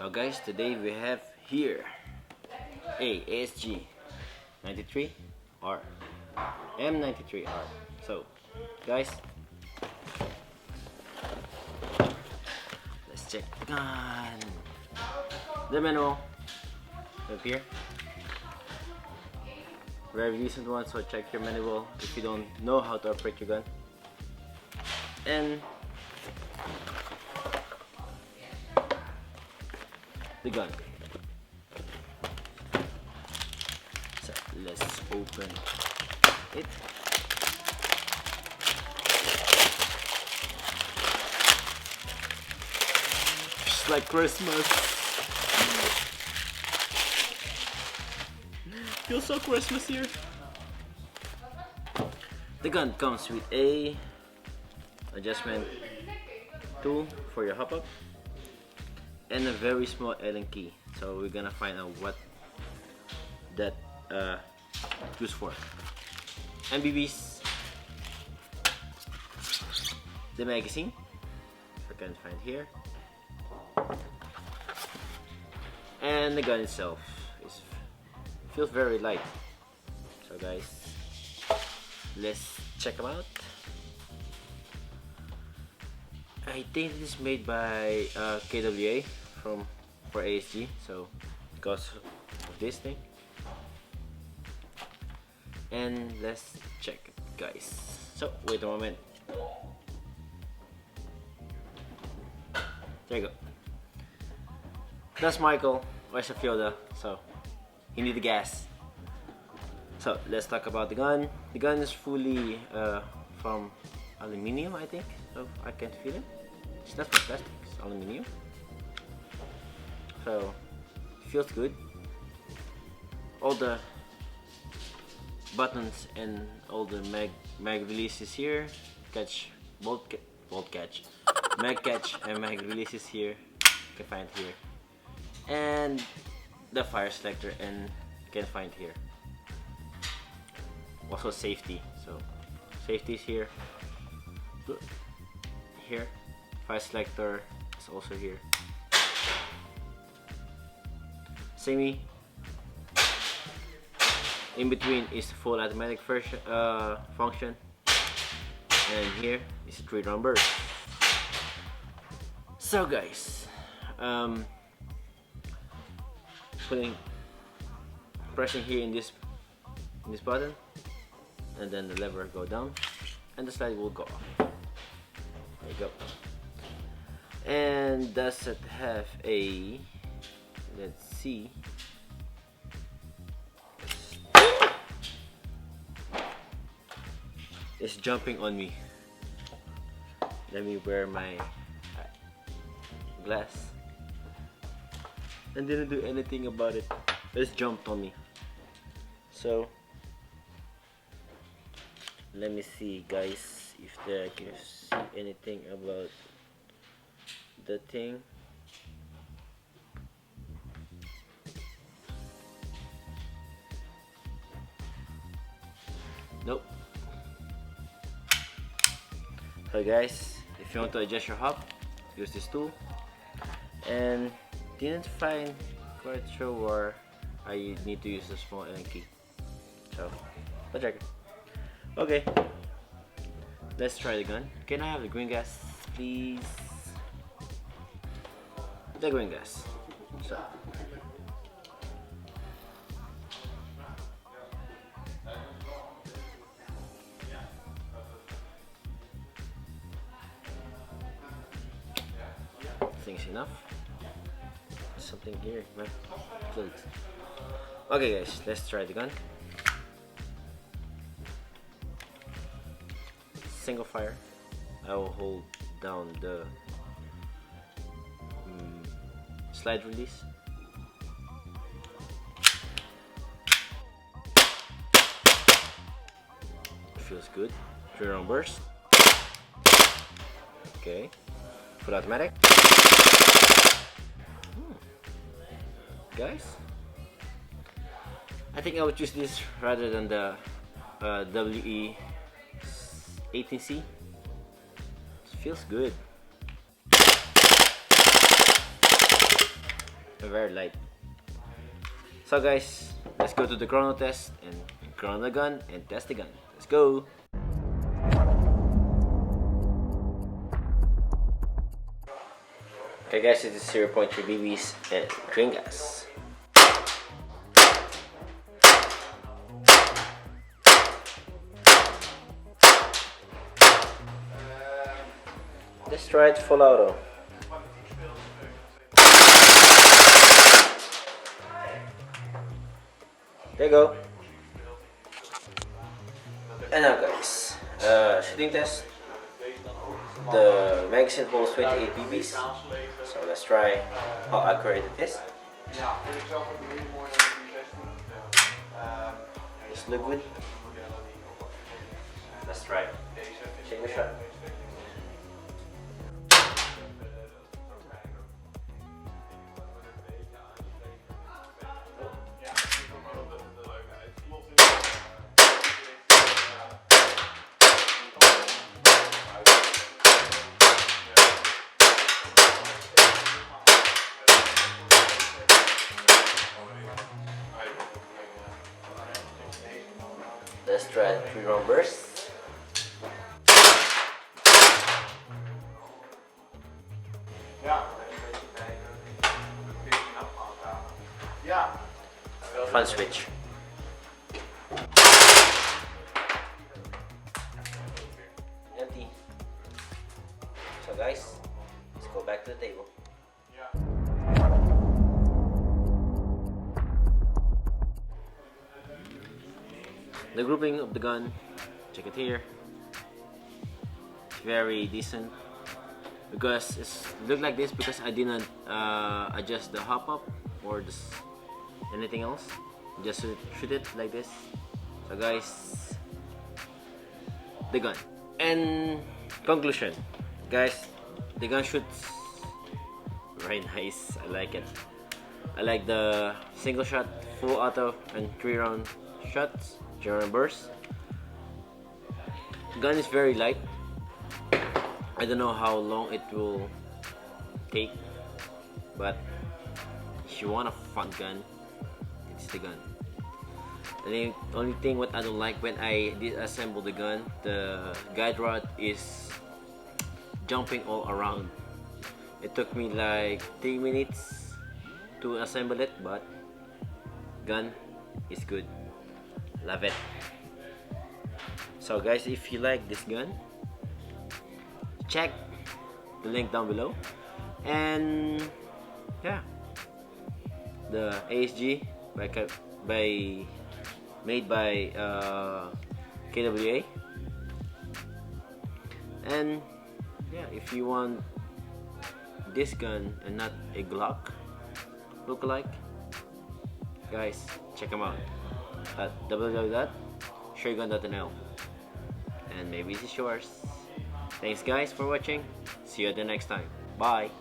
Now guys, today we have here a ASG 93R M93R. So guys, let's check the gun. The manual up here, very recent one, so check your manual if you don't know how to operate your gun. And the gun. So let's open it. Just like Christmas. Feels so Christmas here. The gun comes with a adjustment tool for your hop up and a very small Allen key. So we're gonna find out what that used for. MBBs, the magazine, if I can find here, and the gun itself feels very light. So guys, let's check them out. I think it is made by KWA for ASG, so because of this thing. And let's check it, guys. So wait a moment. There you go. That's Michael. Where's the Fielder? So you need the gas. So let's talk about the gun. The gun is fully from aluminium, I think. So I can feel it. It's not from plastic, it's aluminium. So it feels good. All the buttons and all the mag releases here. Bolt catch, mag catch and mag releases here. You can find here. And the fire selector and you can find here. Also safety. So safety is here. Here. Fire selector is also here. Semi. In between is the full automatic version, function, and here is 3-round burst. So guys, pressing here in this button, and then the lever go down, and the slide will go off. There you go. And does it have a, let's see, it's jumping on me. Let me wear my glass. And didn't do anything about it. It's jumped on me. So let me see, guys, if there can see anything about the thing. Nope. So guys, if you want to adjust your hub, use this tool. And didn't find quite sure where I need to use the small Allen key. So let's check it. Okay, let's try the gun. Can I have the green gas, please? The green gas. So thing's enough. Something here, man. Okay guys, let's try the gun. Single fire. I will hold down the slide release. Feels good. 3-round burst. Okay. Full automatic. Guys, I think I would choose this rather than the G18C. It feels good. very light. So guys, let's go to the chrono test and chrono the gun and test the gun. Let's go. Okay guys, it is 0.3 BBs and green gas. Let's try it full auto. There you go. And now guys, shooting test. The magazine holds 28 BBs, so let's try how accurate it is. It's look good. Let's try it. Take a shot. Let's try 3-round burst. Fun switch. Empty. So guys, let's go back to the table. The grouping of the gun, check it here. It's very decent because it's look like this because I didn't adjust the hop up or anything else. Just shoot it like this. So guys, the gun. And conclusion, guys, the gun shoots very nice. I like it. I like the single shot, full auto, and 3-round shots. General burst. Gun is very light. I don't know how long it will take, but if you want a fun gun, it's the gun. The only thing what I don't like when I disassemble the gun, the guide rod is jumping all around. It took me like 3 minutes to assemble it, but gun is good. Love it. So guys, if you like this gun, check the link down below. And yeah, the ASG made by KWA. And yeah, if you want this gun and not a Glock lookalike, guys, check them out at www.shogun.nl, and maybe this is yours. Thanks guys for watching. See you the next time. Bye.